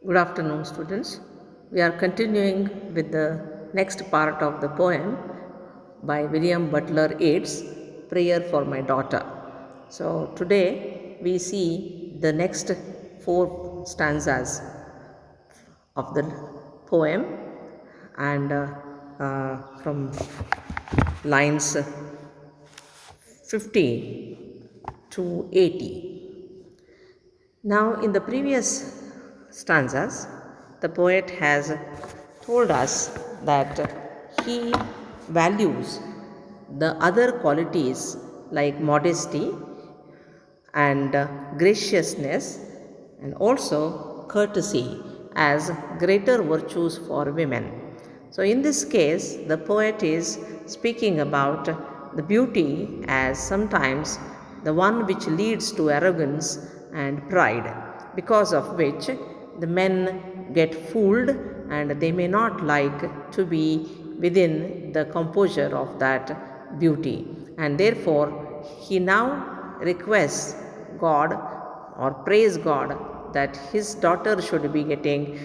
Good afternoon, students. We are continuing with the next part of the poem by William Butler Yeats, Prayer for My Daughter. So, today we see the next four stanzas of the poem and from lines 50 to 80. Now, in the previous stanzas, the poet has told us that he values the other qualities like modesty and graciousness and also courtesy as greater virtues for women. So, in this case, the poet is speaking about the beauty as sometimes the one which leads to arrogance and pride, because of which the men get fooled and they may not like to be within the composure of that beauty. And therefore, he now requests God or praise God that his daughter should be getting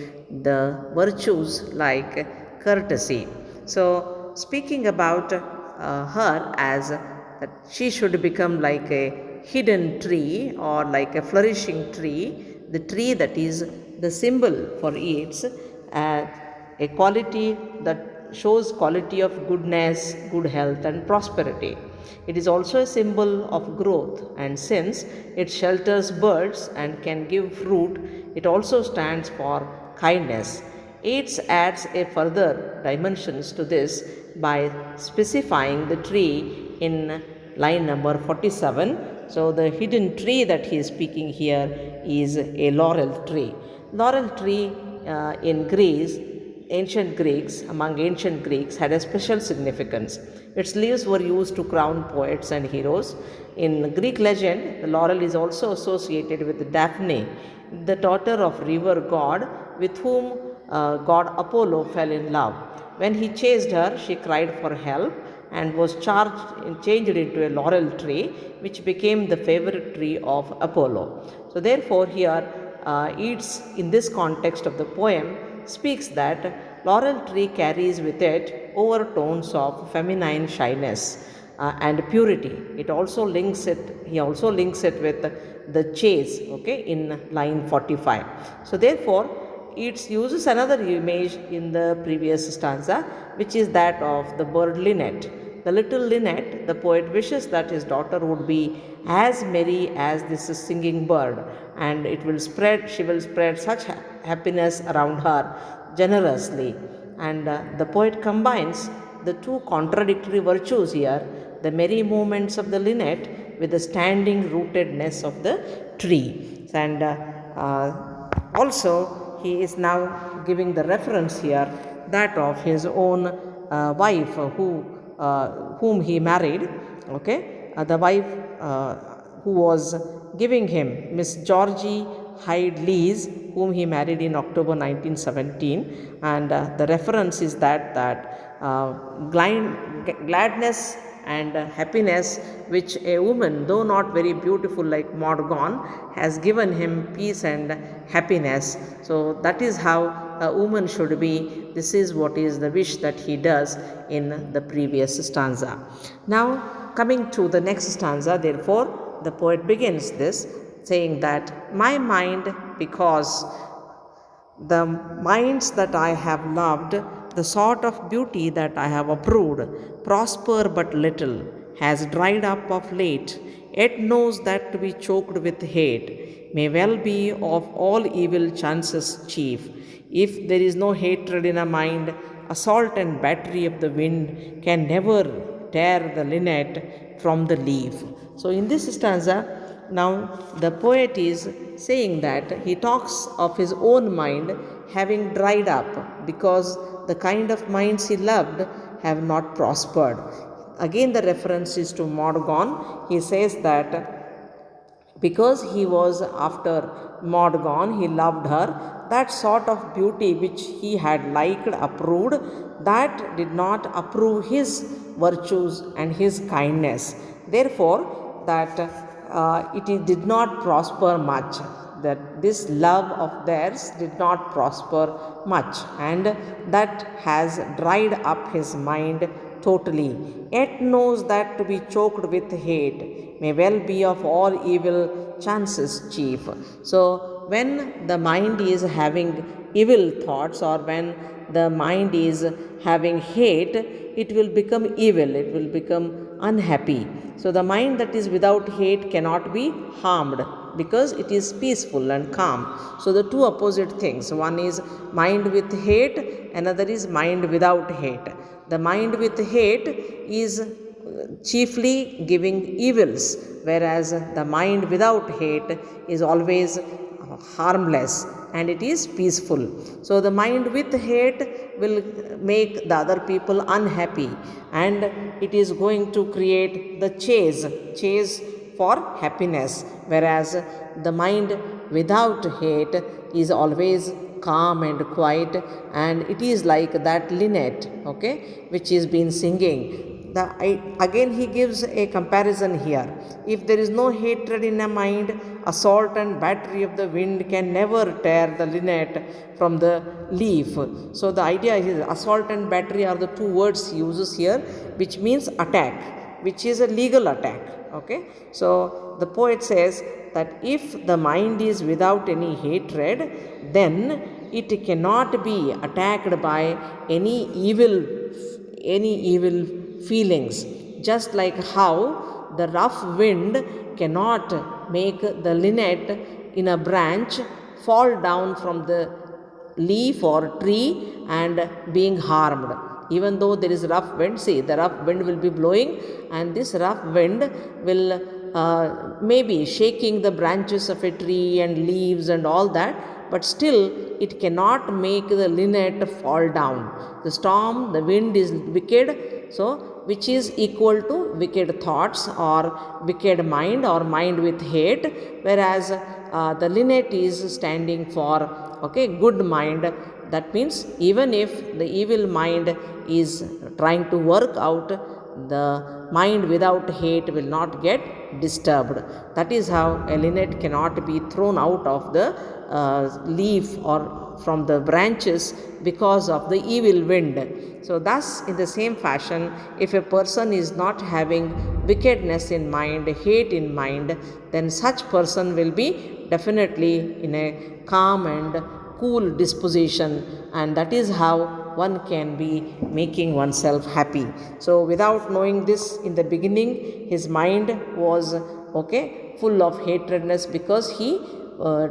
the virtues like courtesy. So, speaking about her as that she should become like a hidden tree or like a flourishing tree, the tree that is the symbol for its a quality that shows quality of goodness, good health and prosperity. It is also a symbol of growth, and since it shelters birds and can give fruit, it also stands for kindness. Yeats adds a further dimensions to this by specifying the tree in line number 47. So, the hidden tree that he is speaking here is a laurel tree. Laurel tree in Greece, among ancient Greeks, had a special significance. Its leaves were used to crown poets and heroes. In Greek legend, the laurel is also associated with Daphne, the daughter of river god with whom god Apollo fell in love. When he chased her, she cried for help and was changed into a laurel tree, which became the favorite tree of Apollo. So, therefore, here Yeats, in this context of the poem, speaks that laurel tree carries with it overtones of feminine shyness and purity. It also links it. He also links it with the chase. Okay, in line 45. So, therefore, it uses another image in the previous stanza, which is that of the bird linnet. The little linnet, the poet wishes that his daughter would be as merry as this singing bird, and she will spread such happiness around her generously. And the poet combines the two contradictory virtues here, the merry movements of the linnet with the standing rootedness of the tree. And also, he is now giving the reference here that of his own wife whom he married. Okay, the wife who was giving him, Miss Georgie Hyde Lees, whom he married in October 1917, and the reference is that gladness and happiness which a woman, though not very beautiful like Maud Gonne, has given him peace and happiness. So, that is how a woman should be. This is what is the wish that he does in the previous stanza. Now, coming to the next stanza, therefore, the poet begins this saying that my mind, because the minds that I have loved, the sort of beauty that I have approved, prosper but little, has dried up of late, yet knows that to be choked with hate may well be of all evil chances chief. If there is no hatred in a mind, assault and battery of the wind can never tear the linnet from the leaf. So, in this stanza, now the poet is saying that he talks of his own mind having dried up because the kind of minds he loved have not prospered. Again, the reference is to Maud Gonne. He says that because he was after Maud Gonne, he loved her. That sort of beauty which he had liked, approved, that did not approve his virtues and his kindness. Therefore, that it did not prosper much. that this love of theirs did not prosper much, and that has dried up his mind totally, yet knows that to be choked with hate may well be of all evil chances chief. So, when the mind is having evil thoughts, or when the mind is having hate, it will become evil, it will become unhappy. So, the mind that is without hate cannot be harmed because it is peaceful and calm. So, the two opposite things, one is mind with hate, another is mind without hate. The mind with hate is chiefly giving evils, whereas the mind without hate is always harmless and it is peaceful. So, the mind with hate will make the other people unhappy, and it is going to create the chase for happiness, whereas the mind without hate is always calm and quiet, and it is like that linnet, okay, which is been singing. Again he gives a comparison here. If there is no hatred in a mind, assault and battery of the wind can never tear the linnet from the leaf. So the idea is assault and battery are the two words he uses here, which means attack, which is a legal attack. Okay, so the poet says that if the mind is without any hatred, then it cannot be attacked by any evil feelings. Just like how the rough wind cannot make the linnet in a branch fall down from the leaf or tree and being harmed. Even though there is rough wind, see, the rough wind will be blowing, and this rough wind will maybe shaking the branches of a tree and leaves and all that, but still it cannot make the linnet fall down. The storm, the wind is wicked, so which is equal to wicked thoughts or wicked mind or mind with hate, whereas the linnet is standing for, okay, good mind. That means even if the evil mind is trying to work out, the mind without hate will not get disturbed. That is how a linnet cannot be thrown out of the leaf or from the branches because of the evil wind. So, thus, in the same fashion, if a person is not having wickedness in mind, hate in mind, then such person will be definitely in a calm and cool disposition, and that is how one can be making oneself happy. So, without knowing this in the beginning, his mind was, okay, full of hatredness because he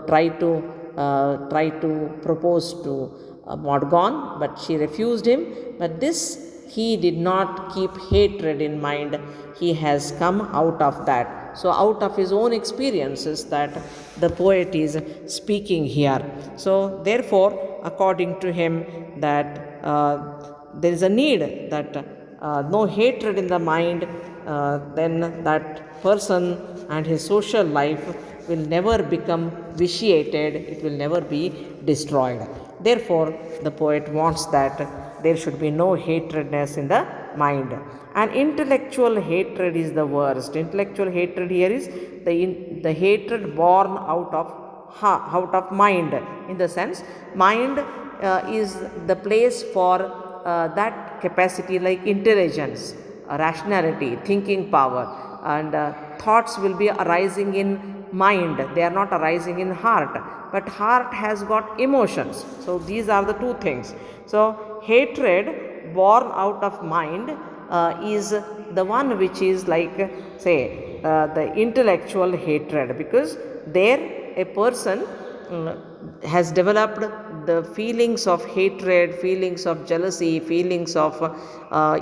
tried to propose to Morgan, but she refused him. But this, he did not keep hatred in mind. He has come out of that. So, out of his own experiences, that the poet is speaking here. So, therefore, according to him, that there is a need that no hatred in the mind, then that person and his social life will never become vitiated, it will never be destroyed. Therefore, the poet wants that there should be no hatredness in the mind. And intellectual hatred is the worst. Intellectual hatred here is the hatred born out of mind. In the sense, mind is the place for that capacity like intelligence, rationality, thinking power, and thoughts will be arising in mind. They are not arising in heart, but heart has got emotions. So, these are the two things. So, hatred born out of mind is the one which is like, say, the intellectual hatred, because there a person has developed the feelings of hatred, feelings of jealousy, feelings of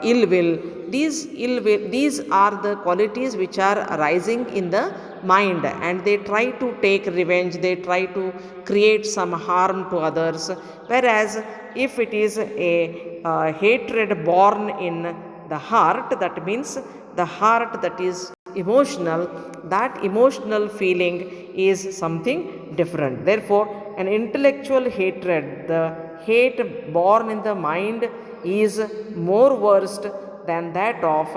ill will. These are the qualities which are arising in the mind, and they try to take revenge, they try to create some harm to others. Whereas if it is a hatred born in the heart, that means the heart that is emotional, that emotional feeling is something different. Therefore, an intellectual hatred, the hate born in the mind, is more worst than that of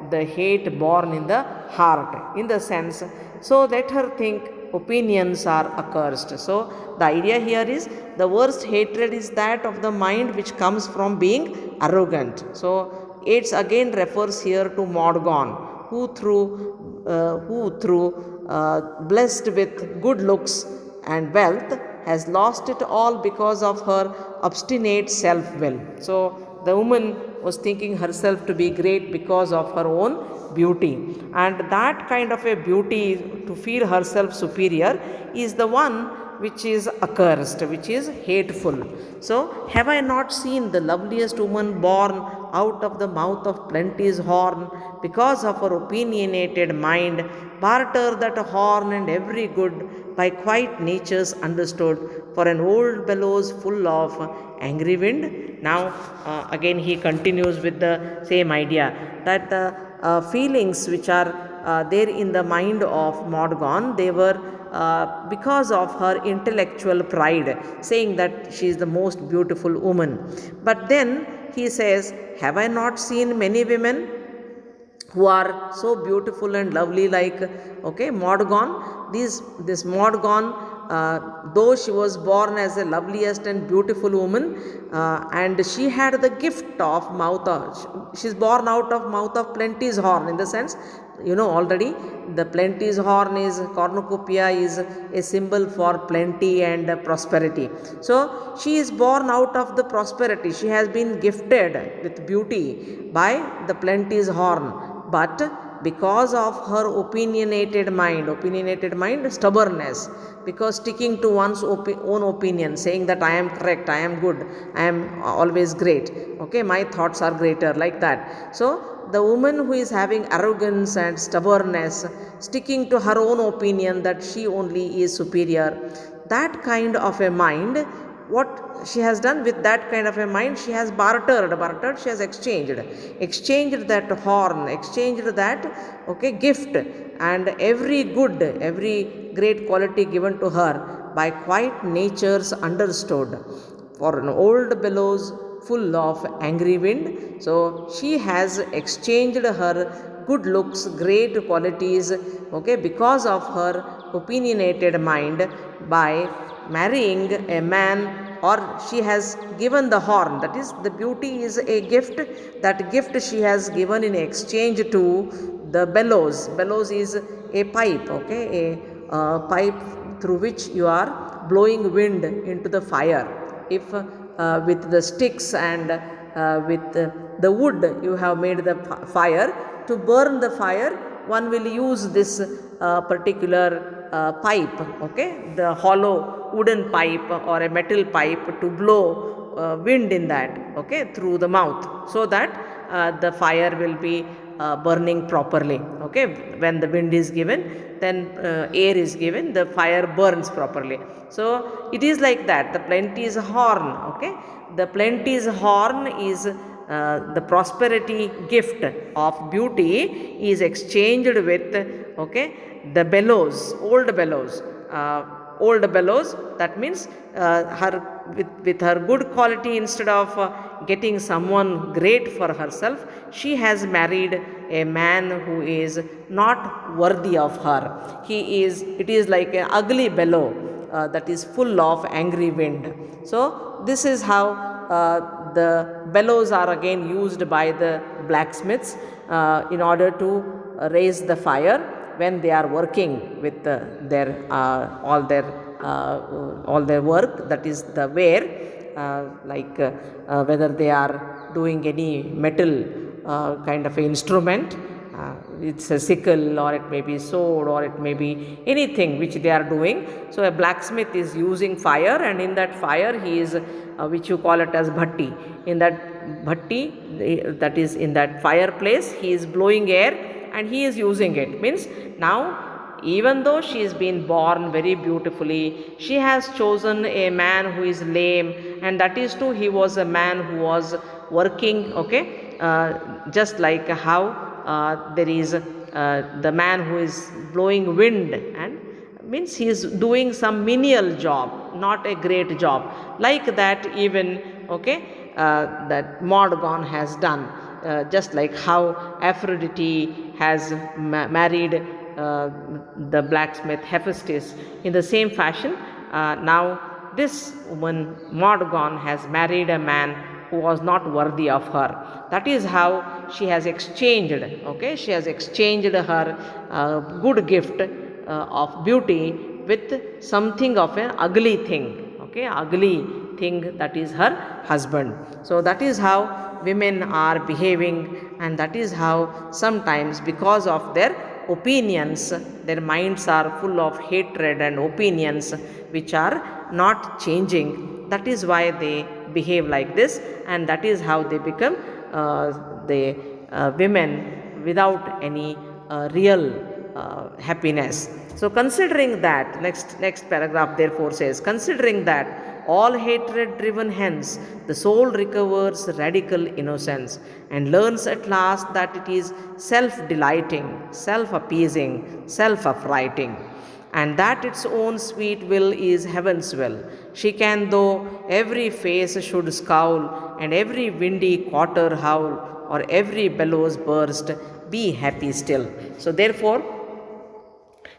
the hate born in the heart. In the sense, so let her think opinions are accursed. So the idea here is the worst hatred is that of the mind which comes from being arrogant. So Yeats again refers here to Morgan, who through blessed with good looks and wealth has lost it all because of her obstinate self will. So the woman was thinking herself to be great because of her own beauty, and that kind of a beauty, to feel herself superior, is the one which is accursed, which is hateful. So have I not seen the loveliest woman born out of the mouth of plenty's horn, because of her opinionated mind barter that horn and every good by quite nature's understood for an old bellows full of angry wind. Now again he continues with the same idea, that the feelings which are there in the mind of Morgan, they were because of her intellectual pride, saying that she is the most beautiful woman. But then he says, have I not seen many women who are so beautiful and lovely, like Morgan? This Morgan, though she was born as the loveliest and beautiful woman, and she had the gift of mouth of, she is born out of mouth of plenty's horn, in the sense, already the plenty's horn is cornucopia, is a symbol for plenty and prosperity. So she is born out of the prosperity, she has been gifted with beauty by the plenty's horn. But because of her opinionated mind, stubbornness, because sticking to one's own opinion, saying that I am correct, I am good, I am always great, my thoughts are greater, like that. So the woman who is having arrogance and stubbornness, sticking to her own opinion that she only is superior, that kind of a mind, what she has done with that kind of a mind, she has bartered, she has exchanged that horn, exchanged that gift, and every good, every great quality given to her by quite nature's understood for an old bellows full of angry wind. So she has exchanged her good looks, great qualities, because of her opinionated mind, by marrying a man, or she has given the horn, that is, the beauty is a gift, that gift she has given in exchange to the bellows. Bellows is a pipe, a pipe through which you are blowing wind into the fire. If with the sticks and with the wood you have made the fire, to burn the fire one will use this particular pipe, the hollow wooden pipe or a metal pipe, to blow wind in that, through the mouth, so that the fire will be burning properly. When the wind is given, then air is given, the fire burns properly. So it is like that, the plenty's horn, the plenty's horn is the prosperity gift of beauty is exchanged with the bellows, old bellows. That means her with her good quality, instead of getting someone great for herself, she has married a man who is not worthy of her. It is like an ugly bellow that is full of angry wind. So this is how the bellows are again used by the blacksmiths in order to raise the fire when they are working with their all their work, that is the wear, whether they are doing any metal kind of instrument, it's a sickle, or it may be sword, or it may be anything which they are doing. So a blacksmith is using fire, and in that fire he is which you call it as bhatti, in that bhatti, that is in that fireplace, he is blowing air and he is using it. Means now, even though she has been born very beautifully, she has chosen a man who is lame, and that is too, he was a man who was working, just like how there is the man who is blowing wind, and means he is doing some menial job, not a great job, like that even that Morgan has done, just like how Aphrodite has married uh, the blacksmith Hephaestus. In the same fashion, now this woman Mordegon has married a man who was not worthy of her. That is how she has exchanged, okay, she has exchanged her good gift of beauty with something of an ugly thing, okay, ugly thing, that is her husband. So that is how women are behaving, and that is how sometimes, because of their opinions, their minds are full of hatred and opinions which are not changing. That is why they behave like this, and that is how they become the women without any real happiness. So considering that, next paragraph therefore says, considering that all hatred driven hence, the soul recovers radical innocence and learns at last that it is self delighting, self appeasing, self affrighting, and that its own sweet will is heaven's will. She can, though every face should scowl, and every windy quarter howl, or every bellows burst, be happy still. So therefore,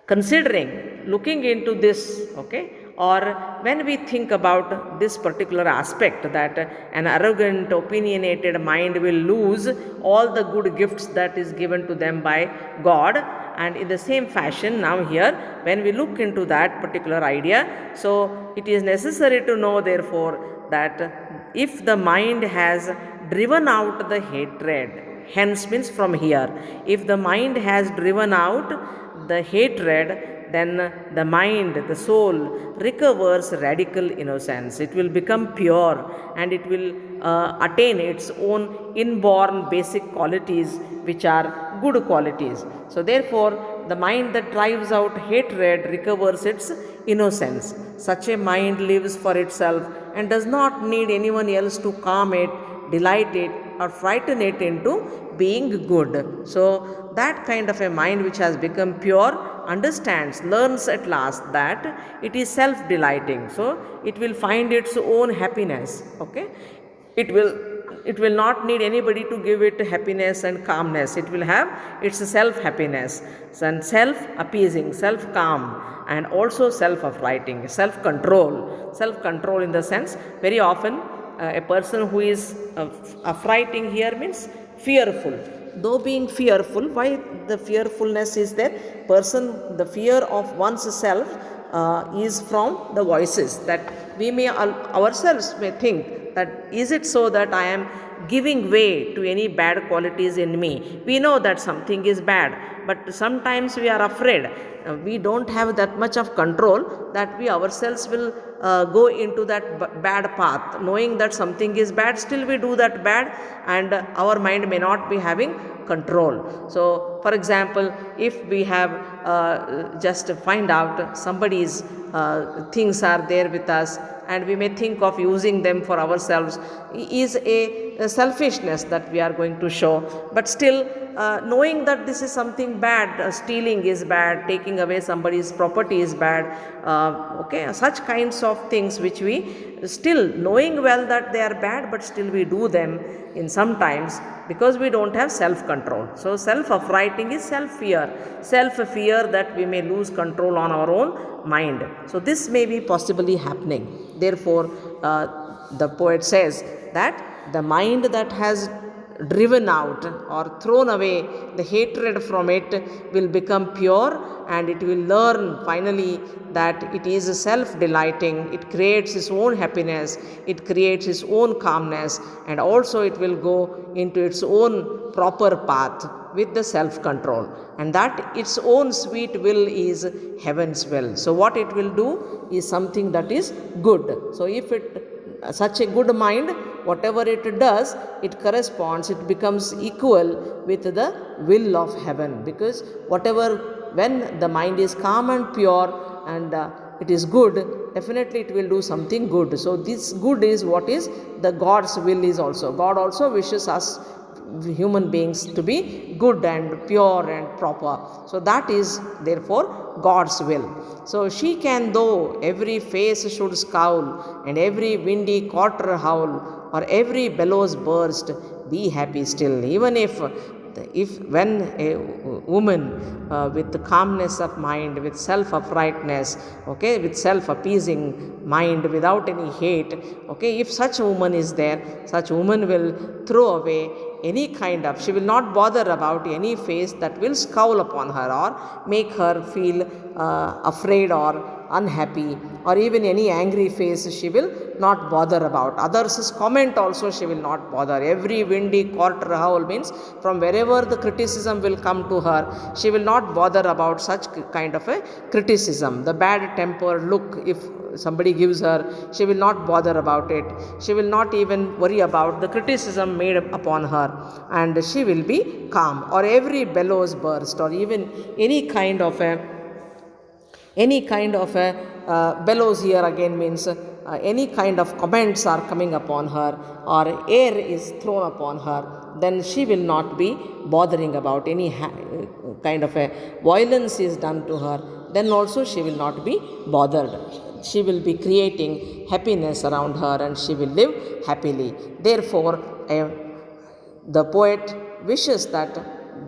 considering, looking into this, okay, or when we think about this particular aspect, that an arrogant opinionated mind will lose all the good gifts that is given to them by God, and in the same fashion, now here when we look into that particular idea, so it is necessary to know therefore that if the mind has driven out the hatred, hence means from here, if the mind has driven out the hatred, then the mind, the soul recovers radical innocence. It will become pure, and it will attain its own inborn basic qualities, which are good qualities. So therefore, the mind that drives out hatred recovers its innocence. Such a mind lives for itself and does not need anyone else to calm it, delight it, or frighten it into being good. So that kind of a mind which has become pure understands, learns at last that it is self delighting, so it will find its own happiness, okay, it will not need anybody to give it happiness and calmness. It will have its self happiness and self appeasing, self calm, and also self affrighting, self control in the sense, very often a person who is affrighting here means fearful. Though being fearful, why the fearfulness is there? The fear of one's self is from the voices, that we may ourselves may think that is it so that I am giving way to any bad qualities in me. We know that something is bad, but sometimes we are afraid. We don't have that much of control that we ourselves will go into that bad path, knowing that something is bad, still we do that bad, and our mind may not be having control. So for example, if we have just find out somebody's things are there with us, and we may think of using them for ourselves, is a selfishness that we are going to show. But still, knowing that this is something bad, stealing is bad, taking away somebody's property is bad, okay, such kinds of things which we still, knowing well that they are bad, but still we do them in sometimes because we don't have self control. So self affrighting is self fear that we may lose control on our own mind. So this may be possibly happening. Therefore, the poet says that the mind that has driven out or thrown away the hatred from it will become pure, and it will learn finally that it is self delighting, it creates its own happiness, it creates its own calmness, and also it will go into its own proper path with the self control, and that its own sweet will is heaven's will. So what it will do is something that is good. So if it such a good mind, whatever it does, it corresponds, it becomes equal with the will of heaven, because when the mind is calm and pure and it is good, definitely it will do something good. So this good is what is the God's will is also. God also wishes us human beings to be good and pure and proper. So that is therefore God's will. So she can, though every face should scowl, and every windy quarter howl, or every bellows burst, be happy still. Even if if when a woman with calmness of mind, with self uprightness, okay, with self appeasing mind, without any hate, okay, if such a woman is there, such woman will throw away any kind of, she will not bother about any face that will scowl upon her or make her feel afraid or unhappy, or even any angry face she will not bother about. Others' comment also she will not bother. Every windy quarter howl means from wherever the criticism will come to her, she will not bother about such kind of a criticism. The bad tempered look, if somebody gives her, she will not bother about it. She will not even worry about the criticism made upon her, and she will be calm. Or every bellows burst, or even any kind of a bellows here again means any kind of comments are coming upon her or air is thrown upon her, then she will not be bothering about any kind of a violence is done to her, then also she will not be bothered. She will be creating happiness around her and she will live happily. Therefore, the poet wishes that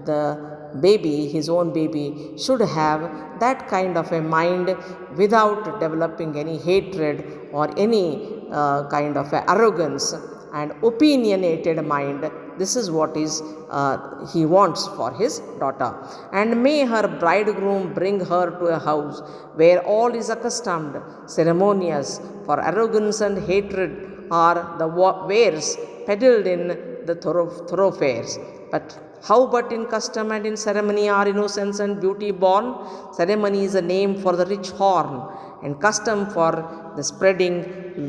the baby, his own baby, should have that kind of a mind without developing any hatred or any kind of a arrogance and opinionated mind. This is what is he wants for his daughter. And may her bridegroom bring her to a house where all is accustomed, ceremonious, for arrogance and hatred are the wares peddled in the thoroughfares. But how but in custom and in ceremony are innocence and beauty born? Ceremony is a name for the rich horn, and custom for the spreading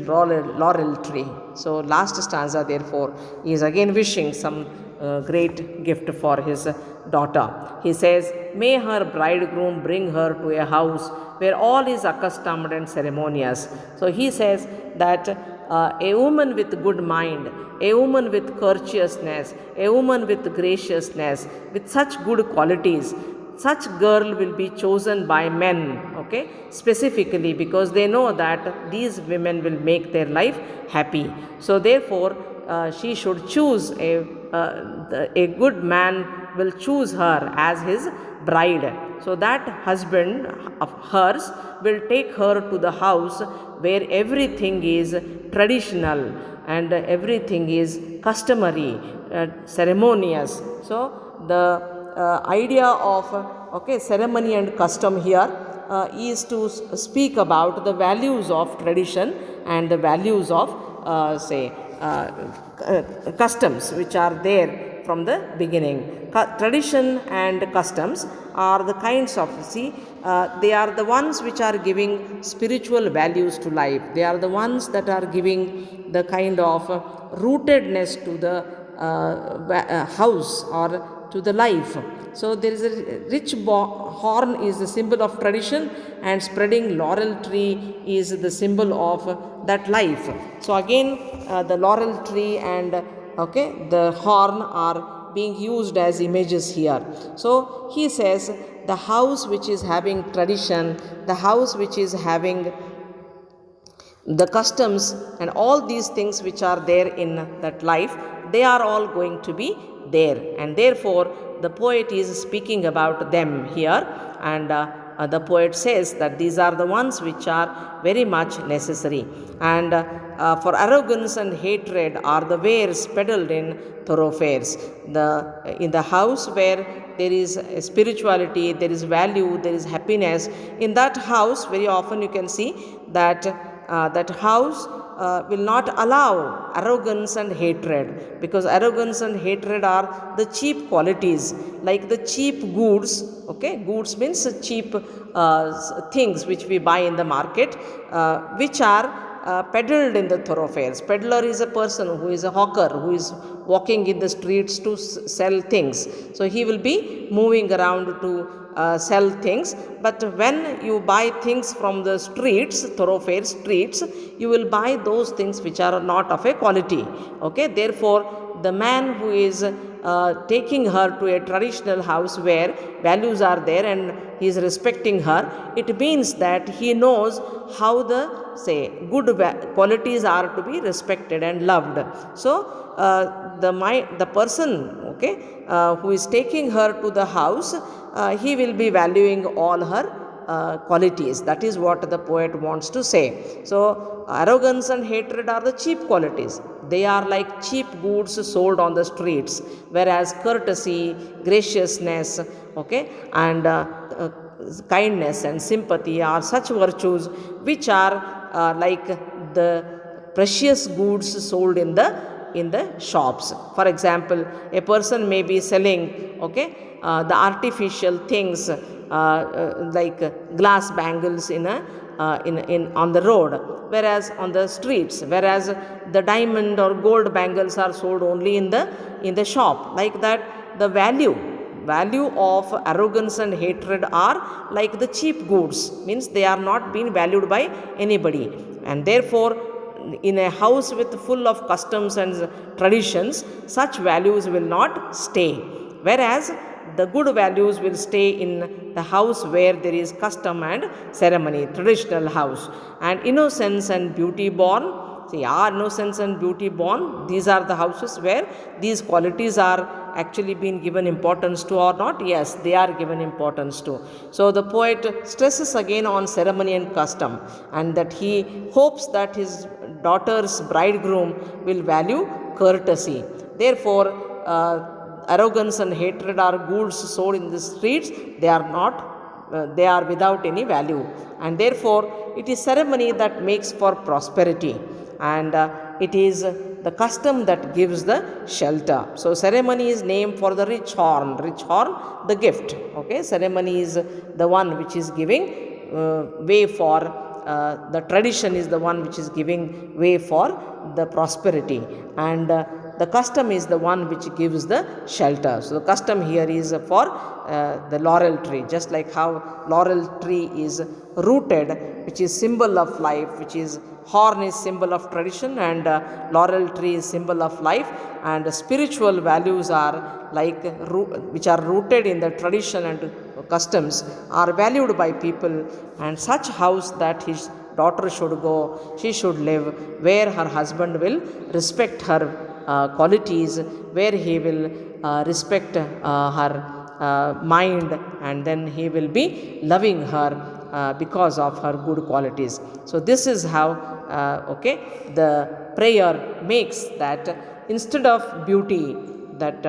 laurel tree. So last stanza therefore is again wishing some great gift for his daughter. He says, may her bridegroom bring her to a house where all is accustomed and ceremonious. So he says that a woman with good mind, a woman with courteousness, a woman with graciousness, with such good qualities, such girl will be chosen by men, okay, specifically because they know that these women will make their life happy. So therefore, she should choose a good man will choose her as his bride. So that husband of hers will take her to the house where everything is traditional and everything is customary, ceremonious. So the idea of ceremony and custom here is to speak about the values of tradition and the values of customs which are there from the beginning. Tradition and customs are the kinds of, they are the ones which are giving spiritual values to life. They are the ones that are giving the kind of rootedness to the house or to the life. So there is a rich horn is the symbol of tradition, and spreading laurel tree is the symbol of that life. So again the laurel tree and the horn are being used as images here. So he says the house which is having tradition, the house which is having the customs and all these things which are there in that life, they are all going to be there, and therefore the poet is speaking about them here. And the poet says that these are the ones which are very much necessary. And for arrogance and hatred are the wares peddled in thoroughfares. In the house where there is spirituality, there is value, there is happiness, in that house very often you can see that that house will not allow arrogance and hatred, because arrogance and hatred are the cheap qualities, like the cheap goods. Goods means cheap things which we buy in the market, which are peddled in the thoroughfares. Peddler is a person who is a hawker, who is walking in the streets to sell things. So he will be moving around to sell things. But when you buy things from the streets, thoroughfare streets, you will buy those things which are not of a quality. Therefore the man who is taking her to a traditional house where values are there and he is respecting her, it means that he knows how the good qualities are to be respected and loved. So the person who is taking her to the house, he will be valuing all her qualities. That is what the poet wants to say. So arrogance and hatred are the cheap qualities. They are like cheap goods sold on the streets, whereas courtesy, graciousness, and kindness and sympathy are such virtues which are like the precious goods sold in the shops. For example, a person may be selling the artificial things like glass bangles in on the road, whereas on the streets, whereas the diamond or gold bangles are sold only in the shop. Like that, the value of arrogance and hatred are like the cheap goods, means they are not being valued by anybody, and therefore in a house with full of customs and traditions, such values will not stay, whereas the good values will stay in the house where there is custom and ceremony, traditional house. And innocence and beauty born, see, are innocence and beauty born, these are the houses where these qualities are actually being given importance to or not. Yes, they are given importance to. So the poet stresses again on ceremony and custom, and that he hopes that his daughter's bridegroom will value courtesy. Therefore, arrogance and hatred are goods sold in the streets. They are not, they are without any value, and therefore it is ceremony that makes for prosperity, and it is the custom that gives the shelter. So ceremony is named for the rich horn, the gift. Ceremony is the one which is giving way for the tradition is the one which is giving way for the prosperity, and the custom is the one which gives the shelter. So the custom here is for the laurel tree, just like how laurel tree is rooted, which is symbol of life, which is horn is symbol of tradition, and laurel tree is symbol of life, and spiritual values are like which are rooted in the tradition and customs are valued by people, and such house that his daughter should go, she should live, where her husband will respect her qualities, where he will respect her mind, and then he will be loving her because of her good qualities. So this is how the prayer makes that instead of beauty, that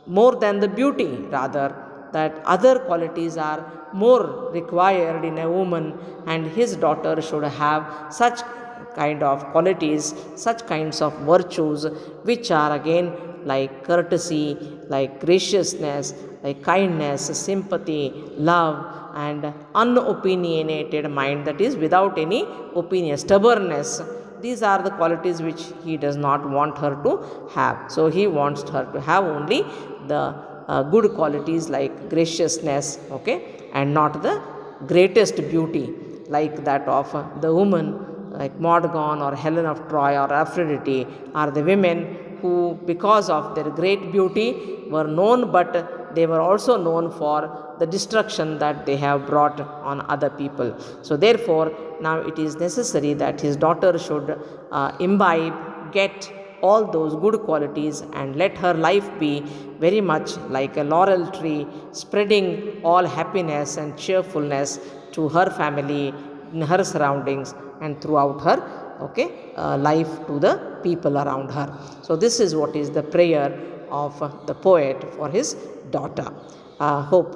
more than the beauty, rather that other qualities are more required in a woman, and his daughter should have such kind of qualities, such kinds of virtues, which are again like courtesy, like graciousness, like kindness, sympathy, love, and unopinionated mind, that is without any opinion, stubbornness. These are the qualities which he does not want her to have. So he wants her to have only the good qualities like graciousness, and not the greatest beauty like that of the woman, like Morgan or Helen of Troy or Aphrodite, are the women who, because of their great beauty, were known, but they were also known for the destruction that they have brought on other people. So therefore, now it is necessary that his daughter should imbibe, get all those good qualities, and let her life be very much like a laurel tree, spreading all happiness and cheerfulness to her family, in her surroundings, and throughout her life to the people around her. So this is what is the prayer of the poet for his daughter. Hope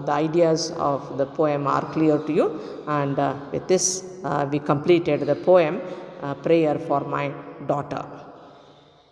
the ideas of the poem are clear to you, and with this we completed the poem Prayer for My Daughter.